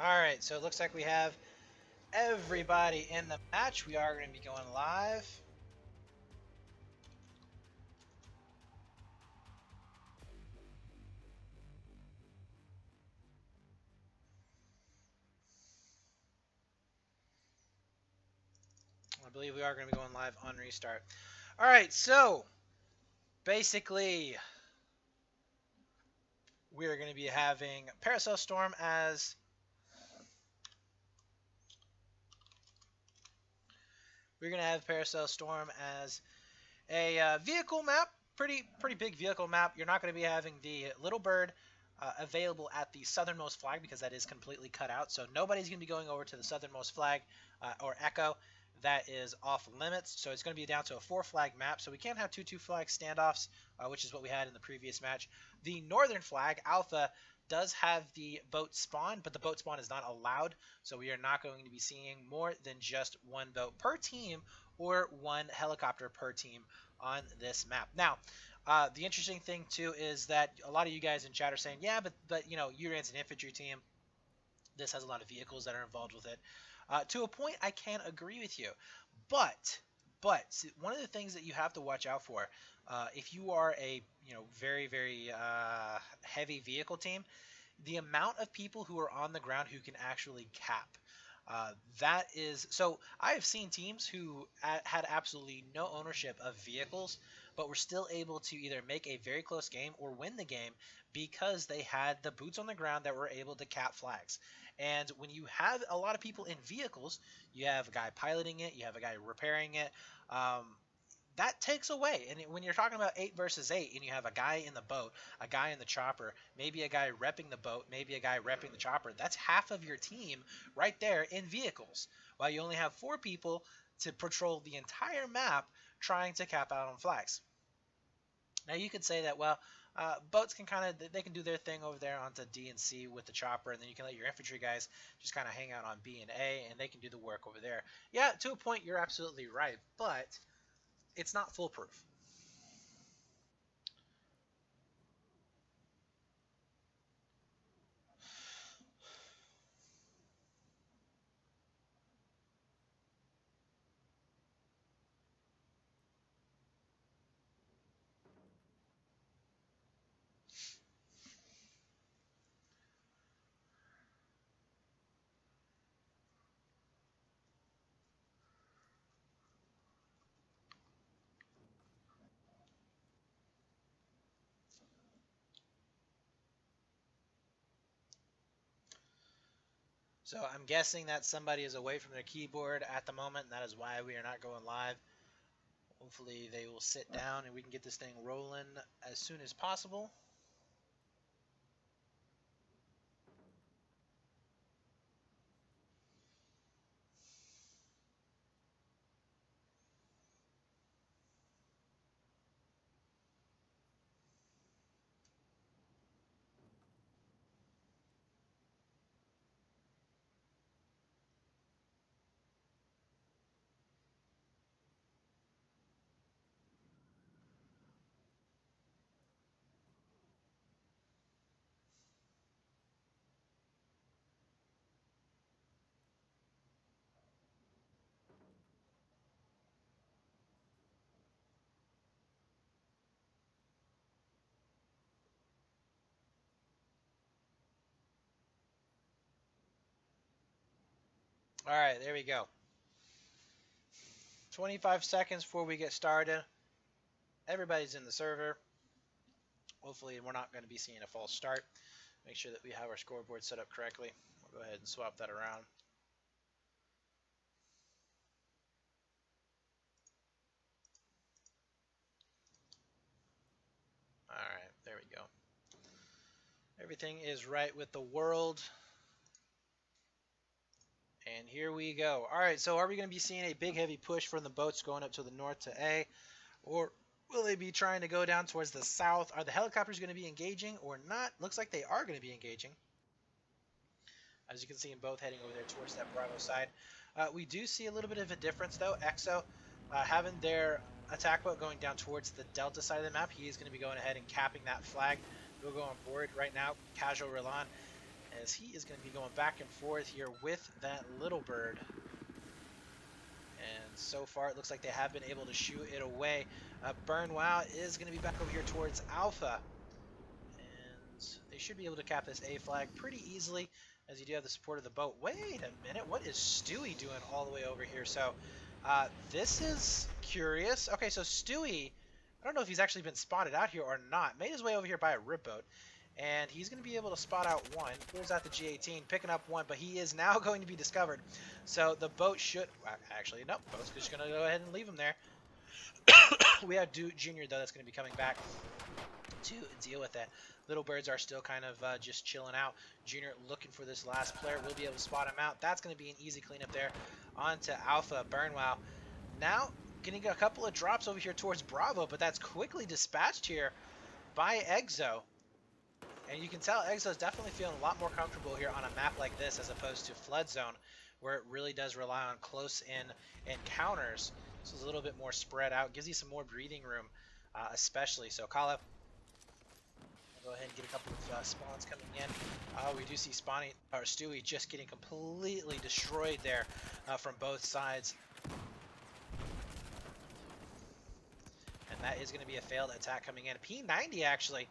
Alright, so it looks like we have everybody in the match. We are going to be going live. I believe we are going to be going live on restart. Alright, so basically we are going to be having Paracel Storm as a vehicle map, pretty big vehicle map. You're not going to be having the little bird available at the southernmost flag because that is completely cut out. So nobody's going to be going over to the southernmost flag or echo. That is off limits. So it's going to be down to a 4-flag map. So we can't have 2 flag standoffs, which is what we had in the previous match. The northern flag, Alpha, does have the boat spawn, but the boat spawn is not allowed. So we are not going to be seeing more than just 1 boat per team or 1 helicopter per team on this map. Now, the interesting thing too is that a lot of you guys in chat are saying, yeah, but you know, Uran's an infantry team. This has a lot of vehicles that are involved with it. To a point, I can agree with you, but see, one of the things that you have to watch out for, if you are a very heavy vehicle team, the amount of people who are on the ground who can actually cap. That is so. I have seen teams who had absolutely no ownership of vehicles, but were still able to either make a very close game or win the game because they had the boots on the ground that were able to cap flags. And when you have a lot of people in vehicles, you have a guy piloting it, you have a guy repairing it. That takes away. And when you're talking about 8 versus 8 and you have a guy in the boat, a guy in the chopper, maybe a guy repping the boat, maybe a guy repping the chopper, that's half of your team right there in vehicles. While you only have 4 people to patrol the entire map trying to cap out on flags. Now you could say that, well, boats can they can do their thing over there onto D and C with the chopper, and then you can let your infantry guys just kind of hang out on B and A, and they can do the work over there. Yeah, to a point, you're absolutely right, but it's not foolproof. So I'm guessing that somebody is away from their keyboard at the moment, and that is why we are not going live. Hopefully they will sit down and we can get this thing rolling as soon as possible. All right, there we go. 25 seconds before we get started. Everybody's in the server. Hopefully we're not going to be seeing a false start. Make sure that we have our scoreboard set up correctly. We'll go ahead and swap that around. All right, there we go. Everything is right with the world. And here we go. All right, so are we going to be seeing a big heavy push from the boats going up to the north to A? Or will they be trying to go down towards the south? Are the helicopters going to be engaging or not? Looks like they are going to be engaging. As you can see, in both heading over there towards that Bravo side. We do see a little bit of a difference, though. Exo having their attack boat going down towards the Delta side of the map. He is going to be going ahead and capping that flag. We'll go on board right now. Casual Rilan. as he is going to be going back and forth here with that little bird. And so far, it looks like they have been able to shoot it away. Burnwow is going to be back over here towards Alpha. And they should be able to cap this A flag pretty easily, as you do have the support of the boat. Wait a minute, what is Stewie doing all the way over here? So this is curious. Okay, so Stewie, I don't know if he's actually been spotted out here or not, made his way over here by a rib boat. And he's going to be able to spot out one. Pulls out the G18, picking up one, but he is now going to be discovered. So the boat should... Actually, no, boat's just going to go ahead and leave him there. We have Junior, though, that's going to be coming back to deal with that. Little birds are still kind of just chilling out. Junior looking for this last player. Will be able to spot him out. That's going to be an easy cleanup there. On to Alpha. Burnwow. Now getting a couple of drops over here towards Bravo, but that's quickly dispatched here by Exo. And you can tell Exo's definitely feeling a lot more comfortable here on a map like this as opposed to Flood Zone, where it really does rely on close-in encounters. This is a little bit more spread out. Gives you some more breathing room, especially. So Kala, go ahead and get a couple of spawns coming in. We do see Stewie just getting completely destroyed there from both sides. And that is going to be a failed attack coming in. P90 actually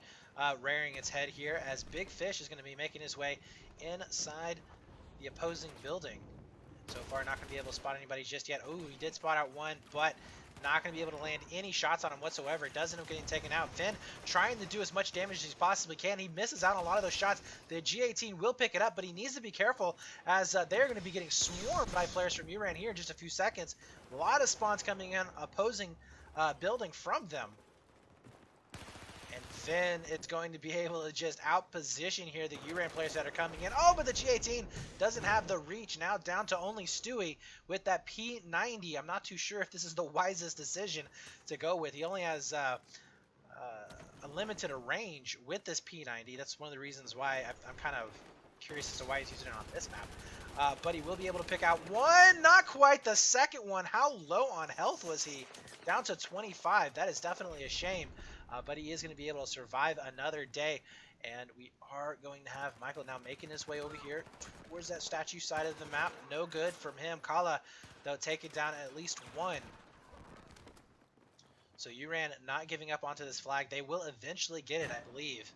rearing its head here as Big Fish is going to be making his way inside the opposing building. So far, not going to be able to spot anybody just yet. Oh, he did spot out one, but not going to be able to land any shots on him whatsoever. Does end up getting taken out. Finn trying to do as much damage as he possibly can. He misses out on a lot of those shots. The G18 will pick it up, but he needs to be careful as they're going to be getting swarmed by players from Uran here in just a few seconds. A lot of spawns coming in, opposing building from them. And Finn is going to be able to just outposition here the Uran players that are coming in. Oh, but the G18 doesn't have the reach. Now down to only Stewie with that P90. I'm not too sure if this is the wisest decision to go with. He only has a limited range with this P90. That's one of the reasons why I'm kind of curious as to why he's using it on this map. But he will be able to pick out one. Not quite the second one. How low on health was he? Down to 25. That is definitely a shame. But he is going to be able to survive another day. And we are going to have Michael now making his way over here towards that statue side of the map. No good from him. Kala, though, taking down at least one. So Uran not giving up onto this flag. They will eventually get it, I believe.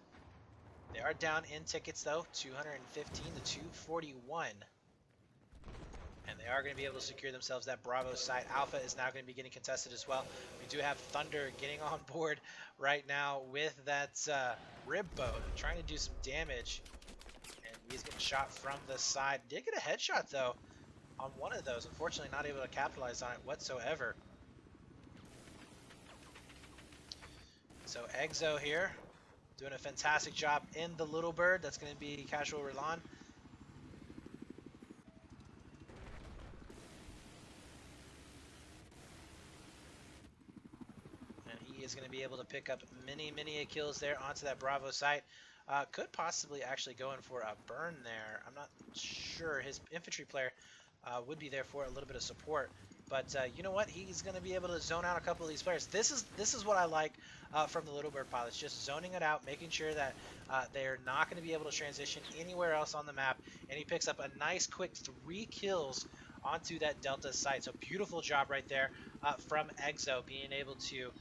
They are down in tickets, though. 215 to 241. And they are going to be able to secure themselves that Bravo site. Alpha is now going to be getting contested as well. We do have Thunder getting on board right now with that rib boat, trying to do some damage. And he's getting shot from the side. Did get a headshot, though, on one of those. Unfortunately, not able to capitalize on it whatsoever. So Exo here, doing a fantastic job in the Little Bird. That's going to be Casual Rilan. Is going to be able to pick up many kills there onto that Bravo site. Could possibly actually go in for a burn there. I'm not sure. His infantry player would be there for a little bit of support. But you know what? He's going to be able to zone out a couple of these players. This is what I like from the Little Bird pilots. Just zoning it out, making sure that they're not going to be able to transition anywhere else on the map. And he picks up a nice quick 3 kills onto that Delta site. So beautiful job right there from Exo, being able to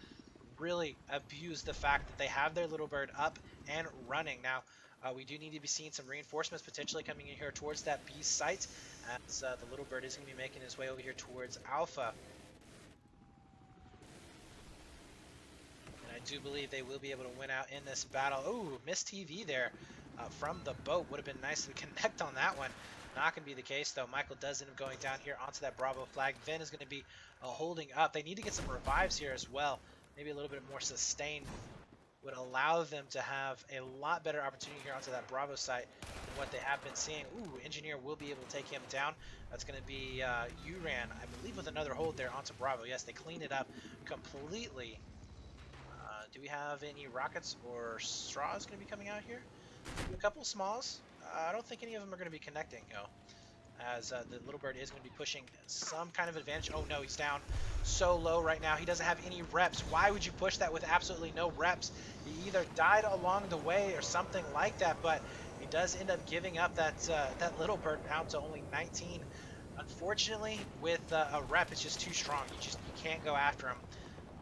really abuse the fact that they have their Little Bird up and running. Now, we do need to be seeing some reinforcements potentially coming in here towards that B site, as the Little Bird is going to be making his way over here towards Alpha. And I do believe they will be able to win out in this battle. Ooh, missed TV there from the boat. Would have been nice to connect on that one. Not going to be the case, though. Michael does end up going down here onto that Bravo flag. Vin is going to be holding up. They need to get some revives here as well. Maybe a little bit more sustain would allow them to have a lot better opportunity here onto that Bravo site than what they have been seeing. Ooh, Engineer will be able to take him down. That's going to be Uran, I believe, with another hold there onto Bravo. Yes, they cleaned it up completely. Do we have any rockets or straws going to be coming out here? A couple of smalls. I don't think any of them are going to be connecting, though. As the Little Bird is going to be pushing some kind of advantage. Oh no, he's down so low right now. He doesn't have any reps. Why would you push that with absolutely no reps? He either died along the way or something like that, but He does end up giving up that little bird down to only 19. Unfortunately, with a rep, it's just too strong. You can't go after him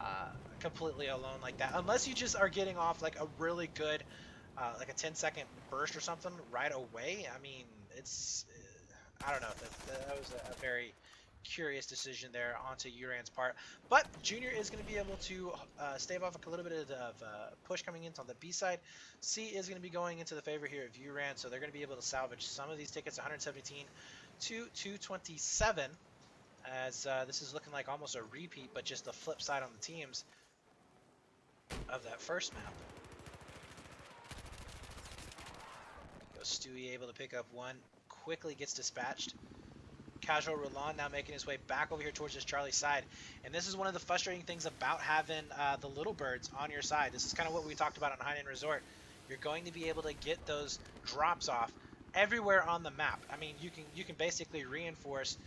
uh, completely alone like that, unless you just are getting off like a really good like a 10-second burst or something right away. I mean, it's I don't know. That was a very curious decision there onto Uran's part. But Junior is going to be able to stave off a little bit of push coming in on the B side. C is going to be going into the favor here of Uran, so they're going to be able to salvage some of these tickets, 117 to 227, as this is looking like almost a repeat, but just the flip side on the teams of that first map. Stewie able to pick up one, quickly gets dispatched. Casual Roland now making his way back over here towards this Charlie side. And this is one of the frustrating things about having the little birds on your side. This is kind of what we talked about on High End Resort. You're going to be able to get those drops off everywhere on the map. I mean, you can basically reinforce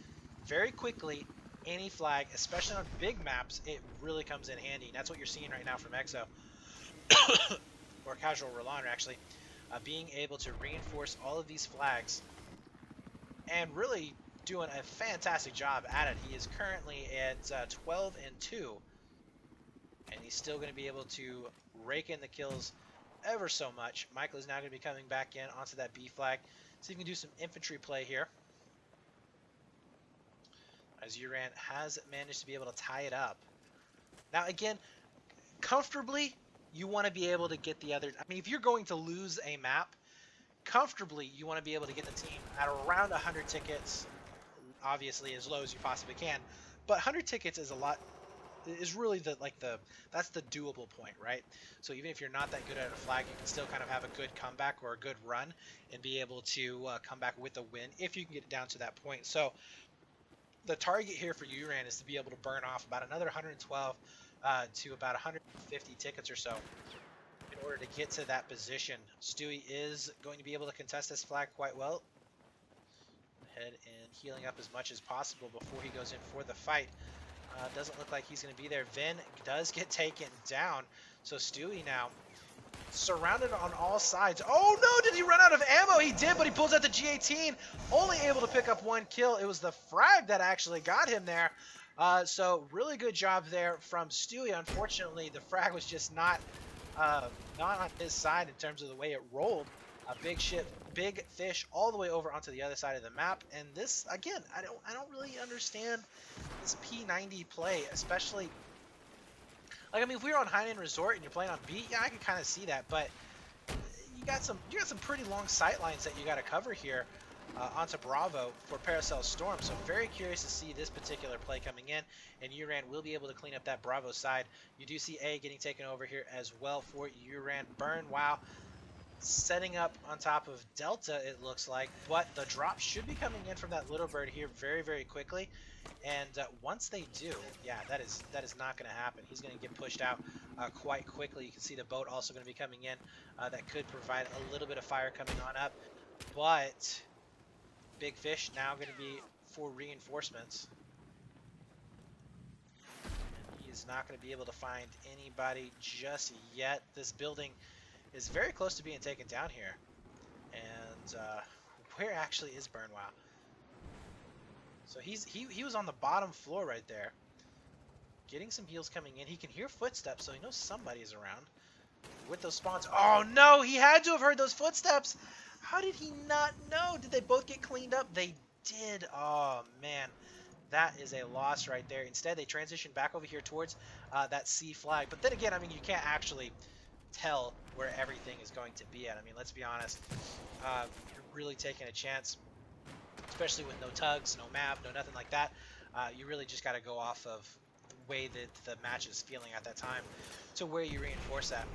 very quickly any flag, especially on big maps. It really comes in handy. And that's what you're seeing right now from Exo. Or Casual Roland, actually. Being able to reinforce all of these flags and really doing a fantastic job at it. He is currently at 12 and 2, and he's still going to be able to rake in the kills ever so much. Michael is now going to be coming back in onto that B flag, so he can do some infantry play here, as Uran has managed to be able to tie it up. Now again, comfortably, you want to be able to get the other. I mean, if you're going to lose a map, comfortably, you want to be able to get the team at around 100 tickets, obviously as low as you possibly can. But 100 tickets is a lot. Is really that's the doable point, right? So even if you're not that good at a flag, you can still kind of have a good comeback or a good run and be able to come back with a win if you can get it down to that point. So the target here for Uran is to be able to burn off about another 112 to about 150 tickets or so in order to get to that position. Stewie is going to be able to contest this flag quite well. Head and healing up as much as possible before he goes in for the fight. Doesn't look like he's going to be there. Vin does get taken down. So Stewie now surrounded on all sides. Oh no, did he run out of ammo? He did, but he pulls out the G18. Only able to pick up one kill. It was the frag that actually got him there. So really good job there from Stewie. Unfortunately, the frag was just not on his side in terms of the way it rolled. A big ship, big fish, all the way over onto the other side of the map. And this, again, I don't really understand this P90 play, especially. Like, I mean, if we were on High End Resort and you're playing on B, yeah, I can kind of see that. But you got some pretty long sight lines that you got to cover here onto Bravo for Paracel Storm. So very curious to see this particular play coming in, and Uran will be able to clean up that Bravo side. You do see A getting taken over here as well for Uran. Burn, wow. Setting up on top of Delta, it looks like, but the drop should be coming in from that little bird here very, very quickly. And once they do, yeah, that is not going to happen. He's going to get pushed out quite quickly. You can see the boat also going to be coming in. That could provide a little bit of fire coming on up, but Big Fish now going to be for reinforcements. He's not going to be able to find anybody just yet. This building is very close to being taken down here. And where actually is Burnwow? So he was on the bottom floor right there. Getting some heals coming in. He can hear footsteps, so he knows somebody is around. With those spawns. Oh no, he had to have heard those footsteps. How did he not know? Did they both get cleaned up? They did. Oh man. That is a loss right there. Instead, they transitioned back over here towards that C flag. But then again, I mean, you can't actually tell where everything is going to be at. I mean, let's be honest. You're really taking a chance, especially with no tugs, no map, no nothing like that. You really just got to go off of the way that the match is feeling at that time to where you reinforce that.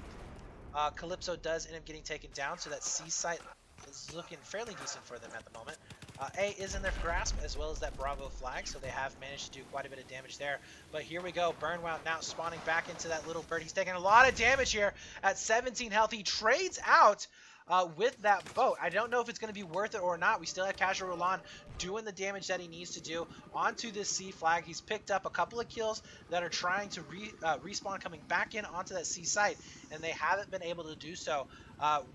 Calypso does end up getting taken down, so that C site is looking fairly decent for them at the moment. A is in their grasp, as well as that Bravo flag, so they have managed to do quite a bit of damage there. But here we go, Burnwow now spawning back into that little bird. He's taking a lot of damage here at 17 health. He trades out with that boat. I don't know if it's going to be worth it or not. We still have Casual Roland doing the damage that he needs to do onto this C flag. He's picked up a couple of kills that are trying to respawn coming back in onto that C site, and they haven't been able to do so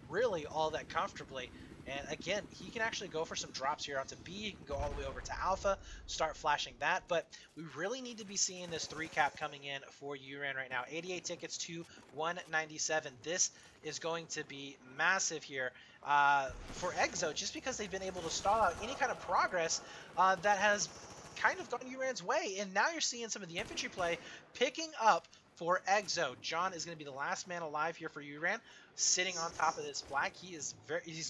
really all that comfortably. And again, he can actually go for some drops here onto B. He can go all the way over to Alpha, start flashing that. But we really need to be seeing this 3-cap coming in for Uran right now. 88 tickets to 197. This is going to be massive here for Exo, just because they've been able to stall out any kind of progress that has kind of gone Uran's way. And now you're seeing some of the infantry play picking up for Exo. John is going to be the last man alive here for Uran, sitting on top of this flag. He's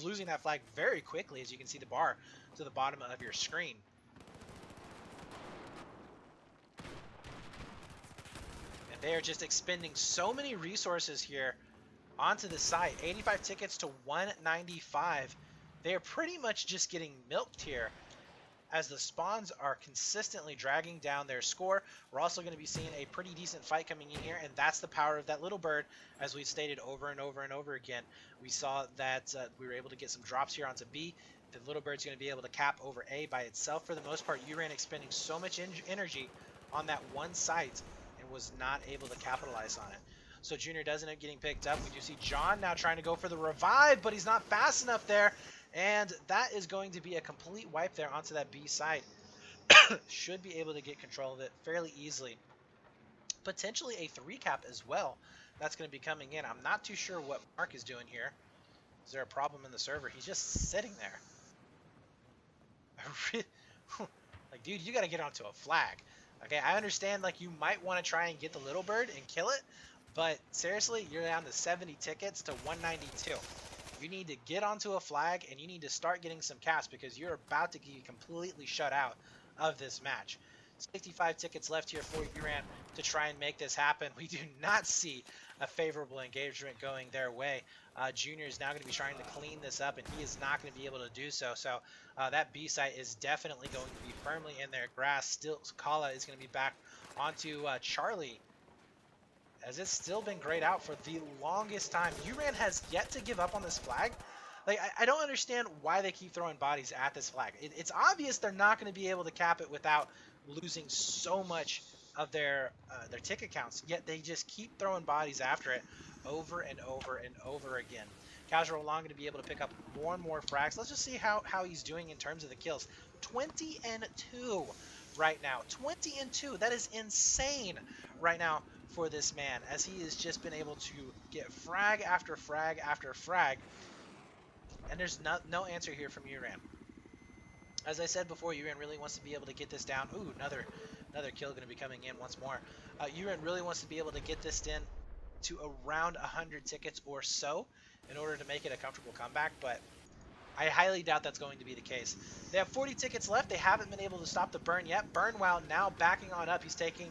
losing that flag very quickly, as you can see the bar to the bottom of your screen. And they are just expending so many resources here onto the site. 85 tickets to 195. They are pretty much just getting milked here, as the spawns are consistently dragging down their score. We're also going to be seeing a pretty decent fight coming in here, and that's the power of that little bird, as we've stated over and over and over again. We saw that we were able to get some drops here onto B. The little bird's going to be able to cap over A by itself for the most part. Uran expending so much energy on that one site and was not able to capitalize on it. So Junior does end up getting picked up. We do see John now trying to go for the revive, but he's not fast enough there. And that is going to be a complete wipe there onto that B side. Should be able to get control of it fairly easily. Potentially a 3-cap as well. That's going to be coming in. I'm not too sure what Mark is doing here. Is there a problem in the server? He's just sitting there. Like, dude, you got to get onto a flag. Okay, I understand, like, you might want to try and get the little bird and kill it. But seriously, you're down to 70 tickets to 192. You need to get onto a flag, and you need to start getting some caps, because you're about to get completely shut out of this match. 65 tickets left here for Uran to try and make this happen. We do not see a favorable engagement going their way. Junior is now going to be trying to clean this up, and he is not going to be able to do so. So that B site is definitely going to be firmly in their grasp. Still, Kala is going to be back onto Charlie, as it's still been grayed out for the longest time. Uran has yet to give up on this flag. Like, I don't understand why they keep throwing bodies at this flag. It's obvious they're not going to be able to cap it without losing so much of their ticket counts, yet they just keep throwing bodies after it over and over and over again. Casual Long going to be able to pick up more and more frags. Let's just see how he's doing in terms of the kills. 20-2 right now. 20-2. That is insane right now for this man, as he has just been able to get frag after frag after frag. And there's no answer here from Uran. As I said before, Uran really wants to be able to get this down. Ooh, another kill going to be coming in once more. Uran really wants to be able to get this in to around 100 tickets or so in order to make it a comfortable comeback, but I highly doubt that's going to be the case. They have 40 tickets left. They haven't been able to stop the burn yet. Burnwow now backing on up. He's taking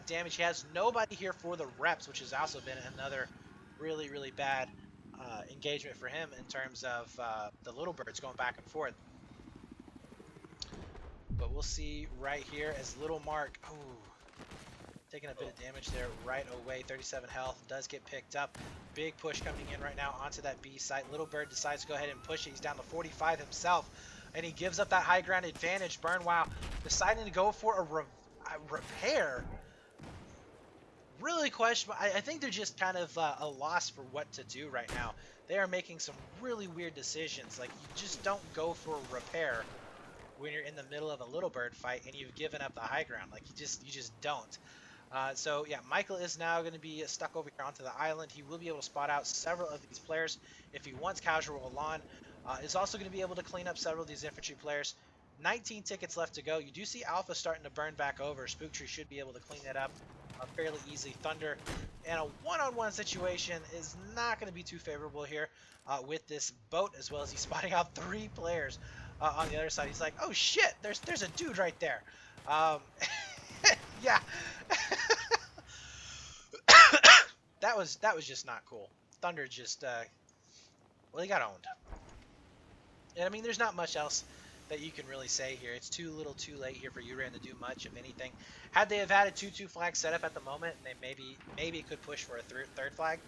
damage. He has nobody here for the reps, which has also been another really, really bad engagement for him in terms of the little birds going back and forth. But we'll see right here as Little Mark, taking a bit of damage there right away. 37 health, does get picked up. Big push coming in right now onto that B site. Little Bird decides to go ahead and push it. He's down to 45 himself, and he gives up that high ground advantage. Burnwow deciding to go for a repair. Really questionable. I think they're just kind of a loss for what to do right now. They are making some really weird decisions. Like, you just don't go for a repair when you're in the middle of a little bird fight and you've given up the high ground. Like, you just don't. So yeah, Michael is now going to be stuck over here onto the island. He will be able to spot out several of these players if he wants. Casual Alon is also going to be able to clean up several of these infantry players. 19 tickets left to go. You do see Alpha starting to burn back over. Spook Tree should be able to clean that up fairly easily. Thunder and a one-on-one situation is not going to be too favorable here with this boat, as well as he's spotting out 3 players on the other side. He's like, oh shit, there's a dude right there. Yeah. that was just not cool. Thunder just well, he got owned. And I mean, there's not much else that you can really say here. It's too little too late here for Uran to do much, if anything. Had they have had a 2-2 flag set up at the moment, they maybe could push for a third flag,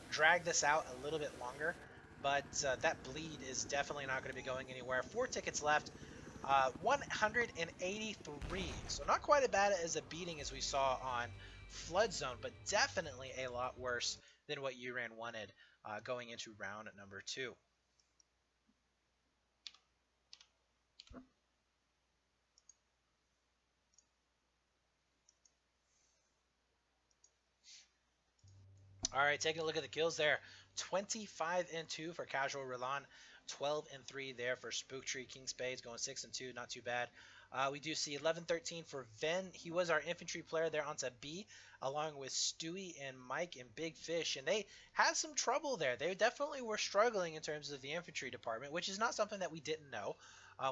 drag this out a little bit longer, but that bleed is definitely not going to be going anywhere. 4 tickets left, 183, so not quite as bad as a beating as we saw on Flood Zone, but definitely a lot worse than what Uran wanted going into round number 2. All right, taking a look at the kills there. 25 and 2 for Casual Rilan. 12 and 3 there for Spook Tree King Spades, going 6 and 2, not too bad. We do see 11-13 for Ven. He was our infantry player there onto B, along with Stewie and Mike and Big Fish, and they had some trouble there. They definitely were struggling in terms of the infantry department, which is not something that we didn't know.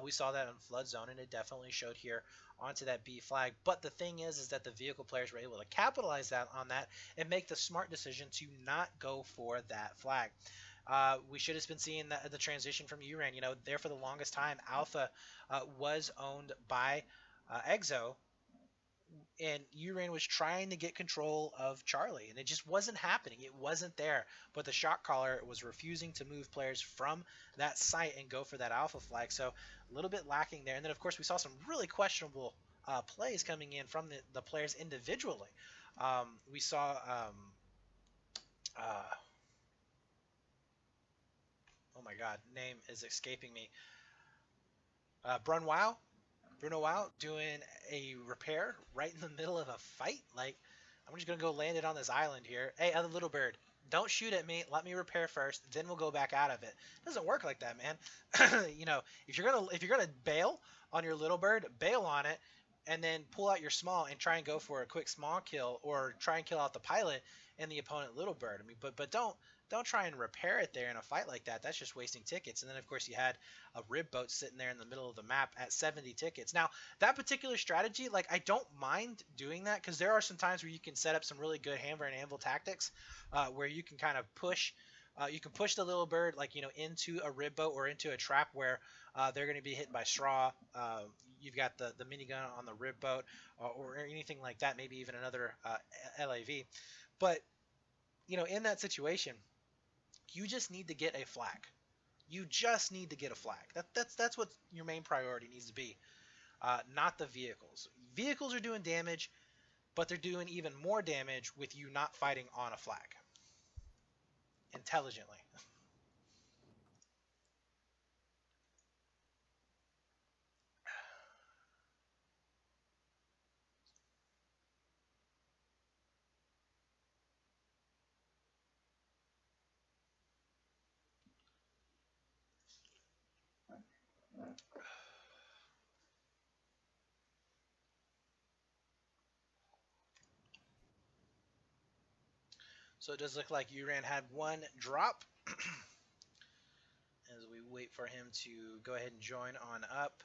We saw that on Flood Zone, and it definitely showed here onto that B flag. But the thing is that the vehicle players were able to capitalize on that and make the smart decision to not go for that flag. We should have been seeing the transition from Uran. You know, there for the longest time, Alpha was owned by Exo, and Uran was trying to get control of Charlie, and it just wasn't happening. It wasn't there. But the shot caller was refusing to move players from that site and go for that alpha flag. So a little bit lacking there. And then, of course, we saw some really questionable plays coming in from the players individually. We saw uh, oh my God, name is escaping me. Bruno Wow doing a repair right in the middle of a fight. Like, I'm just gonna go land it on this island here. Hey, other little bird, don't shoot at me. Let me repair first, then we'll go back out of it. It doesn't work like that, man. You know, if you're gonna bail on your little bird, bail on it, and then pull out your small and try and go for a quick small kill or try and kill out the pilot and the opponent little bird. I mean, but don't try and repair it there in a fight like that. That's just wasting tickets. And then of course you had a rib boat sitting there in the middle of the map at 70 tickets. Now that particular strategy, like, I don't mind doing that because there are some times where you can set up some really good hammer and anvil tactics where you can kind of push. You can push the little bird, like, you know, into a rib boat or into a trap where they're going to be hit by straw. You've got the minigun on the rib boat or anything like that, maybe even another LAV. But, you know, in that situation, you just need to get a flag. You just need to get a flag. That's what your main priority needs to be, not the vehicles. Vehicles are doing damage, but they're doing even more damage with you not fighting on a flag intelligently. So it does look like Uran had one drop as we wait for him to go ahead and join on up.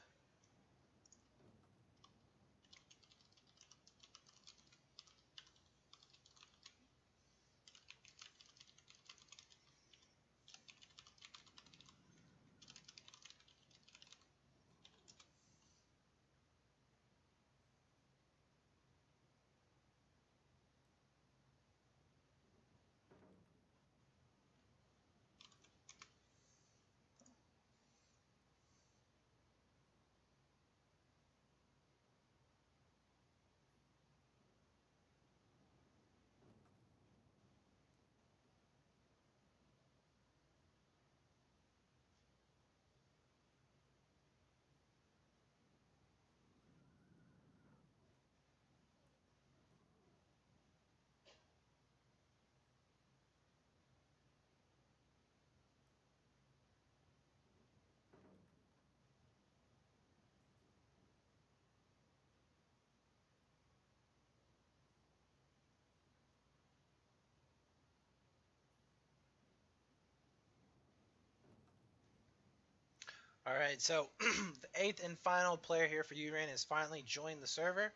All right, so the eighth and final player here for Uran has finally joined the server.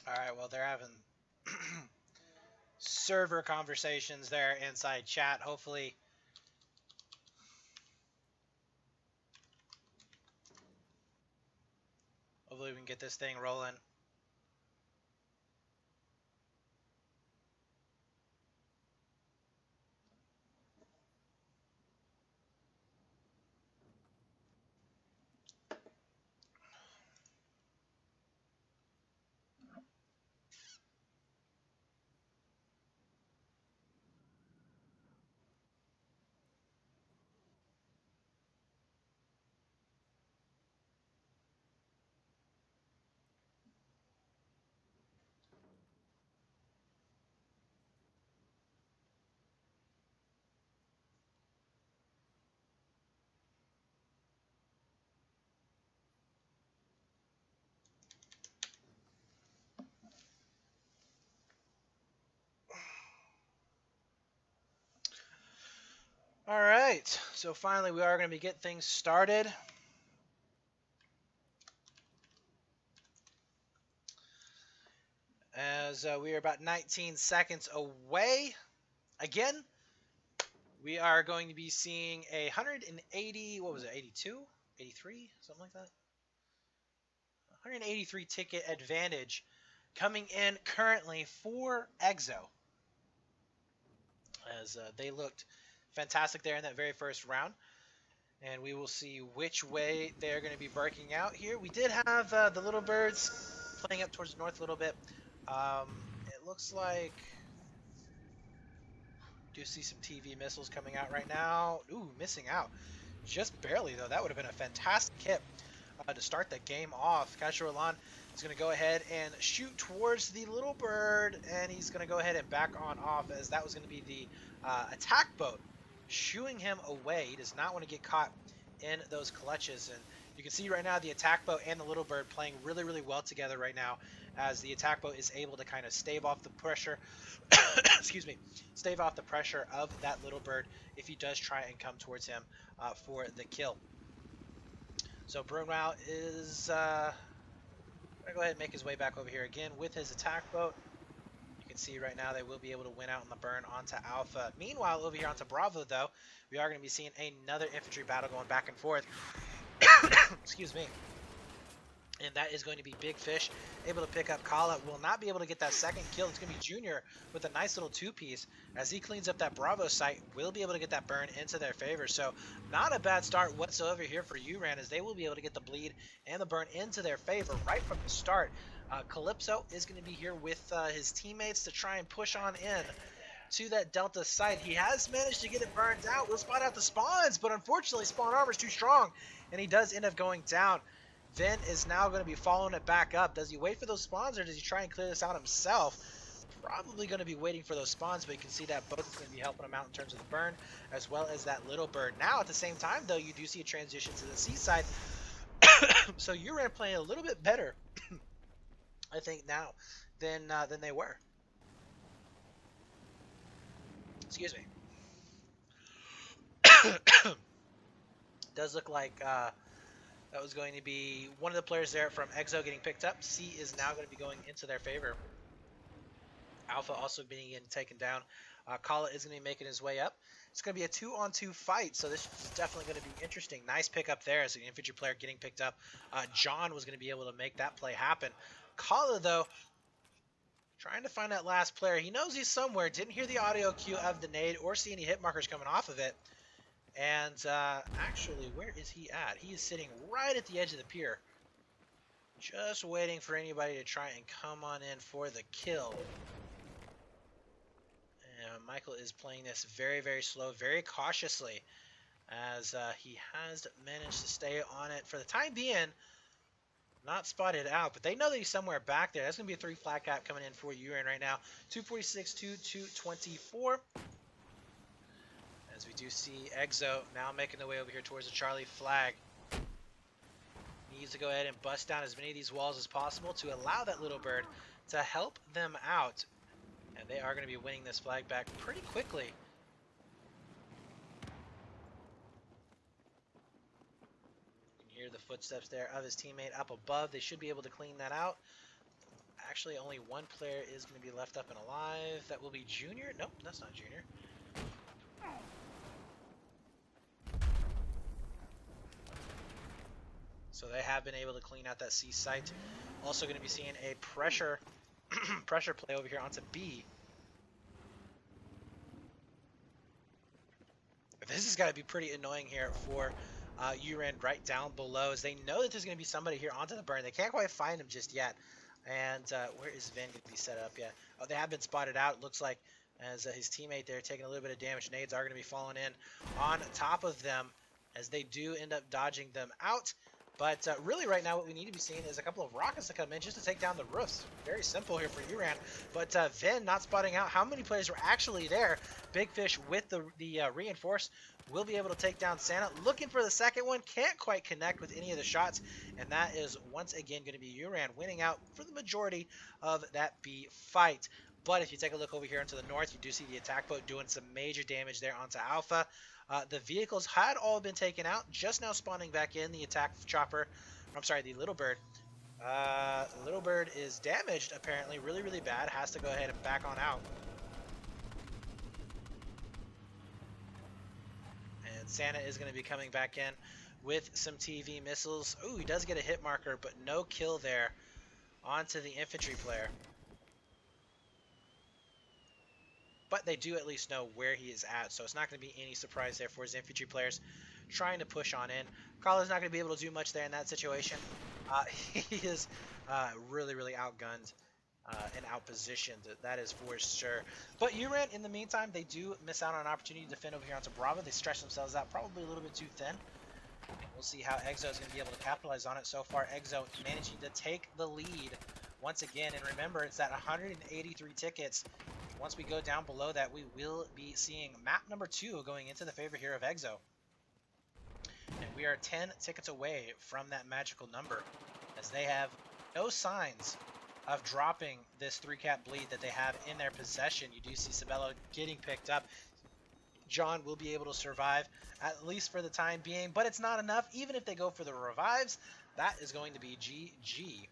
All right, well, they're having server conversations there inside chat. Hopefully, Hopefully we can get this thing rolling. All right, so finally we are going to be getting things started. As we are about 19 seconds away. Again, we are going to be seeing a 180, what was it, 82? 83? Something like that? 183 ticket advantage coming in currently for Exo. As they looked fantastic there in that very first round. And we will see which way they're going to be breaking out here. We did have the little birds playing up towards the north a little bit. It looks like do see some TV missiles coming out right now. Ooh, missing out. Just barely, though. That would have been a fantastic hit to start the game off. Uran is going to go ahead and shoot towards the little bird, and he's going to go ahead and back on off, as that was going to be the attack boat shooing him away. He does not want to get caught in those clutches, and you can see right now the attack boat and the little bird playing really, really well together right now, as the attack boat is able to kind of stave off the pressure excuse me, stave off the pressure of that little bird if he does try and come towards him for the kill. So Brunwell is going to go ahead and make his way back over here again with his attack boat. You can see right now they will be able to win out on the burn onto Alpha. Meanwhile, over here onto Bravo, though, we are going to be seeing another infantry battle going back and forth. Excuse me. And that is going to be Big Fish, able to pick up Kala. Will not be able to get that second kill. It's going to be Junior with a nice little two-piece. As he cleans up that Bravo site, will be able to get that burn into their favor. So not a bad start whatsoever here for Uran, as they will be able to get the bleed and the burn into their favor right from the start. Calypso is going to be here with his teammates to try and push on in to that Delta site. He has managed to get it burned out. We'll spot out the spawns, but unfortunately spawn armor is too strong, and he does end up going down. Vin is now going to be following it back up. Does he wait for those spawns, or does he try and clear this out himself? Probably going to be waiting for those spawns, but you can see that both is going to be helping him out in terms of the burn, as well as that little bird. Now, at the same time, though, you do see a transition to the seaside. So Uran playing a little bit better, I think, now than they were. Excuse me. Does look like that was going to be one of the players there from Exo getting picked up. C is now going to be going into their favor. Alpha also being taken down. Kala is going to be making his way up. It's going to be a 2-on-2 fight, so this is definitely going to be interesting. Nice pickup there as an infantry player getting picked up. John was going to be able to make that play happen. Kala, though, trying to find that last player. He knows he's somewhere. Didn't hear the audio cue of the nade or see any hit markers coming off of it. And actually, where is he at? He is sitting right at the edge of the pier, just waiting for anybody to try and come on in for the kill. And Michael is playing this very, very slow, very cautiously, as he has managed to stay on it for the time being. Not spotted out, but they know that he's somewhere back there. That's going to be a 3 flag cap coming in for Uran right now. 246 to 224. As we do see Exo now making the way over here towards the Charlie flag. Needs to go ahead and bust down as many of these walls as possible to allow that little bird to help them out. And they are going to be winning this flag back pretty quickly. You can hear the footsteps there of his teammate up above. They should be able to clean that out. Actually, only one player is going to be left up and alive. That will be Junior. Nope, that's not Junior. So they have been able to clean out that C site. Also going to be seeing a pressure pressure play over here onto B. This is got to be pretty annoying here for Uran right down below, as they know that there's going to be somebody here onto the burn. They can't quite find him just yet. And where is Vin going to be set up yet? Oh, they have been spotted out. It looks like as his teammate there taking a little bit of damage. Nades are going to be falling in on top of them as they do end up dodging them out. But really right now what we need to be seeing is a couple of rockets to come in just to take down the roofs. Very simple here for Uran. But Vin not spotting out how many players were actually there. Big Fish with the reinforce will be able to take down Santa. Looking for the second one. Can't quite connect with any of the shots. And that is once again going to be Uran winning out for the majority of that B fight. But if you take a look over here into the north, you do see the attack boat doing some major damage there onto Alpha. The vehicles had all been taken out, just now spawning back in. The attack chopper, I'm sorry, the Little Bird. Little Bird is damaged, apparently, really, really bad. Has to go ahead and back on out. And Santa is going to be coming back in with some TV missiles. Ooh, he does get a hit marker, but no kill there onto the infantry player. But they do at least know where he is at, so it's not going to be any surprise there for his infantry players trying to push on in. Carla's not going to be able to do much there in that situation. He is really, really outgunned and outpositioned, that is for sure. But Uran, in the meantime, they do miss out on an opportunity to defend over here onto Bravo. They stretch themselves out probably a little bit too thin. We'll see how Exo is going to be able to capitalize on it. So far, Exo managing to take the lead once again. And remember, it's at 183 tickets. Once we go down below that, we will be seeing map number 2 going into the favor here of Exo. And we are 10 tickets away from that magical number, as they have no signs of dropping this 3-cap bleed that they have in their possession. You do see Sabella getting picked up. John will be able to survive, at least for the time being, but it's not enough. Even if they go for the revives, that is going to be GG.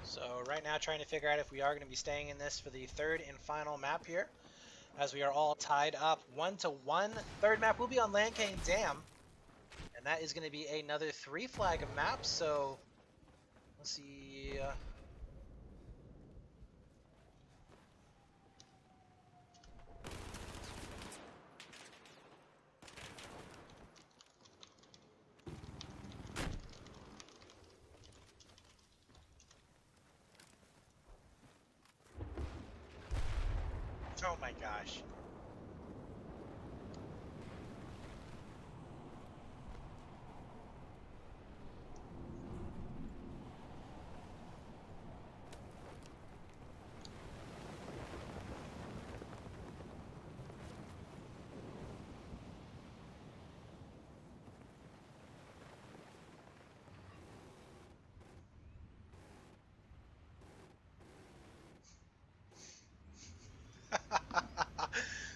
So right now trying to figure out if we are going to be staying in this for the third and final map here, as we are all tied up 1-1. Third map will be on Land Cane Dam, and that is going to be another 3 flag of maps. So let's see. Oh my gosh.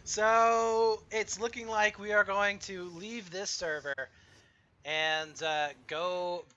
So it's looking like we are going to leave this server and go back